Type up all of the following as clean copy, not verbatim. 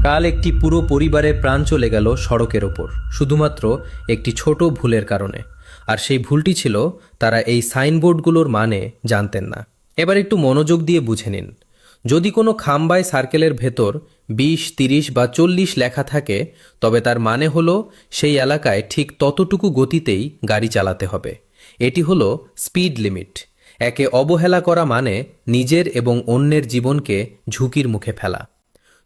কাল একটি পুরো পরিবারের প্রাণ চলে গেল সড়কের ওপর শুধুমাত্র একটি ছোট ভুলের কারণে। আর সেই ভুলটি ছিল তারা এই সাইনবোর্ডগুলোর মানে জানতেন না। এবার একটু মনোযোগ দিয়ে বুঝে নিন। যদি কোনো খাম্বায় সার্কেলের ভেতর 20, 30 বা 40 লেখা থাকে, তবে তার মানে হলো সেই এলাকায় ঠিক ততটুকু গতিতেই গাড়ি চালাতে হবে। এটি হলো স্পিড লিমিট। একে অবহেলা করা মানে নিজের এবং অন্যের জীবনকে ঝুঁকির মুখে ফেলা।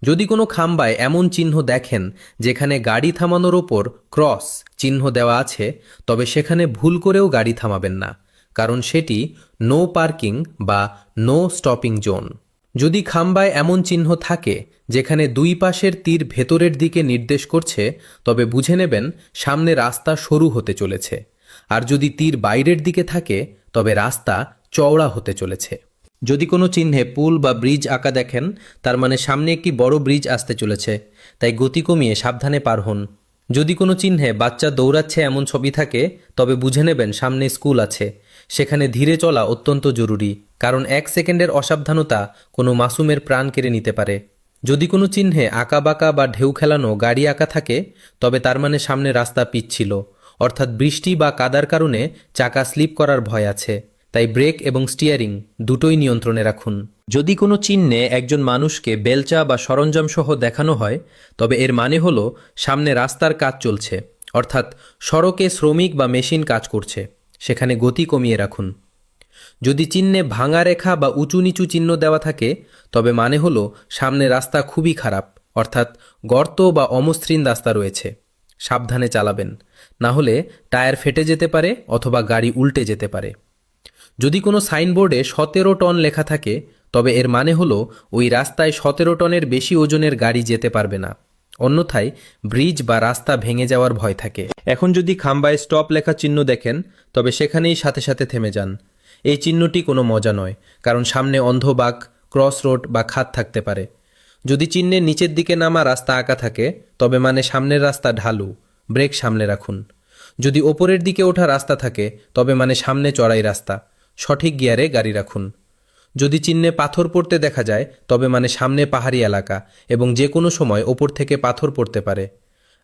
যদি কোনো খাম্বায় এমন চিহ্ন দেখেন যেখানে গাড়ি থামানোর ওপর ক্রস চিহ্ন দেওয়া আছে, তবে সেখানে ভুল করেও গাড়ি থামাবেন না, কারণ সেটি নো পার্কিং বা নো স্টপিং জোন। যদি খাম্বায় এমন চিহ্ন থাকে যেখানে দুই পাশের তীর ভেতরের দিকে নির্দেশ করছে, তবে বুঝে নেবেন সামনে রাস্তা সরু হতে চলেছে। আর যদি তীর বাইরের দিকে থাকে, তবে রাস্তা চওড়া হতে চলেছে। যদি কোনো চিহ্নে পুল বা ব্রিজ আঁকা দেখেন, তার মানে সামনে একটি বড় ব্রিজ আসতে চলেছে, তাই গতি কমিয়ে সাবধানে পার হন। যদি কোনো চিহ্নে বাচ্চা দৌড়াচ্ছে এমন ছবি থাকে, তবে বুঝে নেবেন সামনে স্কুল আছে। সেখানে ধীরে চলা অত্যন্ত জরুরি, কারণ 1 সেকেন্ডের অসাবধানতা কোনো মাসুমের প্রাণ কেড়ে নিতে পারে। যদি কোনো চিহ্নে আঁকাবাঁকা বা ঢেউ খেলানো গাড়ি আঁকা থাকে, তবে তার মানে সামনে রাস্তা পিচ্ছিল, অর্থাৎ বৃষ্টি বা কাদার কারণে চাকা স্লিপ করার ভয় আছে। তাই ব্রেক এবং স্টিয়ারিং দুটোই নিয়ন্ত্রণে রাখুন। যদি কোনো চিহ্নে একজন মানুষকে বেলচা বা সরঞ্জাম সহ দেখানো হয়, তবে এর মানে হলো সামনে রাস্তার কাজ চলছে, অর্থাৎ সড়কে শ্রমিক বা মেশিন কাজ করছে। সেখানে গতি কমিয়ে রাখুন। যদি চিহ্নে ভাঙা রেখা বা উঁচু নিচু চিহ্ন দেওয়া থাকে, তবে মানে হলো সামনে রাস্তা খুবই খারাপ, অর্থাৎ গর্ত বা অমসৃণ রাস্তা রয়েছে। সাবধানে চালাবেন, না হলে টায়ার ফেটে যেতে পারে অথবা গাড়ি উল্টে যেতে পারে। যদি কোনো সাইনবোর্ডে 17 টন লেখা থাকে, তবে এর মানে হলো ওই রাস্তায় 17 টনের বেশি ওজনের গাড়ি যেতে পারবে না, অন্যথায় ব্রিজ বা রাস্তা ভেঙে যাওয়ার ভয় থাকে। এখন যদি খাম্বায় স্টপ লেখা চিহ্ন দেখেন, তবে সেখানেই সাথে সাথে থেমে যান। এই চিহ্নটি কোনো মজা নয়, কারণ সামনে অন্ধবাগ, ক্রস রোড বা খাদ থাকতে পারে। যদি চিহ্নের নিচের দিকে নামা রাস্তা আঁকা থাকে, তবে মানে সামনের রাস্তা ঢালু, ব্রেক সামলে রাখুন। যদি ওপরের দিকে ওঠা রাস্তা থাকে, তবে মানে সামনে চড়াই রাস্তা, সঠিক গিয়ারে গাড়ি রাখুন। যদি চিহ্নে পাথর পড়তে দেখা যায়, তবে মানে সামনে পাহাড়ি এলাকা এবং যে কোনো সময় ওপর থেকে পাথর পড়তে পারে।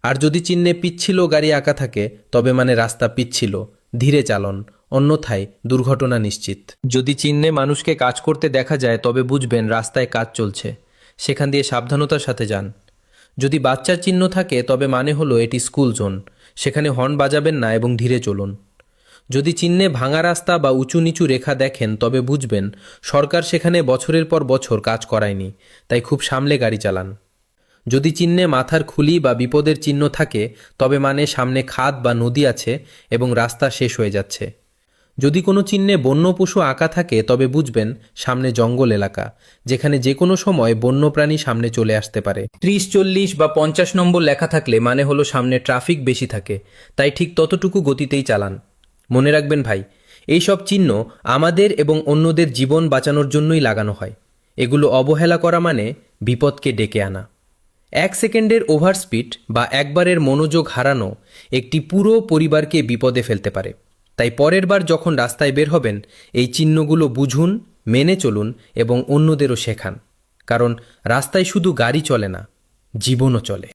আর যদি চিহ্নে পিচ্ছিল গাড়ি আঁকা থাকে, তবে মানে রাস্তা পিচ্ছিল, ধীরে চালন, অন্যথায় দুর্ঘটনা নিশ্চিত। যদি চিহ্নে মানুষকে কাজ করতে দেখা যায়, তবে বুঝবেন রাস্তায় কাজ চলছে, সেখান দিয়ে সাবধানতার সাথে যান। যদি বাচ্চার চিহ্ন থাকে, তবে মানে হলো এটি স্কুল জোন, সেখানে হর্ন বাজাবেন না এবং ধীরে চলুন। যদি চিহ্নে ভাঙা রাস্তা বা উঁচু নিচু রেখা দেখেন, তবে বুঝবেন সরকার সেখানে বছরের পর বছর কাজ করায়নি, তাই খুব সামলে গাড়ি চালান। যদি চিহ্নে মাথার খুলি বা বিপদের চিহ্ন থাকে, তবে মানে সামনে খাদ বা নদী আছে এবং রাস্তা শেষ হয়ে যাচ্ছে। যদি কোনো চিহ্নে বন্য পশু আঁকা থাকে, তবে বুঝবেন সামনে জঙ্গল এলাকা, যেখানে যে কোনো সময় বন্যপ্রাণী সামনে চলে আসতে পারে। 30, 40 বা 50 নম্বর লেখা থাকলে মানে হলো সামনে ট্রাফিক বেশি থাকে, তাই ঠিক ততটুকু গতিতেই চালান। মনে রাখবেন ভাই, এই সব চিহ্ন আমাদের এবং অন্যদের জীবন বাঁচানোর জন্যই লাগানো হয়। এগুলো অবহেলা করা মানে বিপদকে ডেকে আনা। 1 সেকেন্ডের ওভারস্পিড বা একবারের মনোযোগ হারানো একটি পুরো পরিবারকে বিপদে ফেলতে পারে। তাই পরের বার যখন রাস্তায় বের হবেন, এই চিহ্নগুলো বুঝুন, মেনে চলুন এবং অন্যদেরও শেখান। কারণ রাস্তায় শুধু গাড়ি চলে না, জীবনও চলে।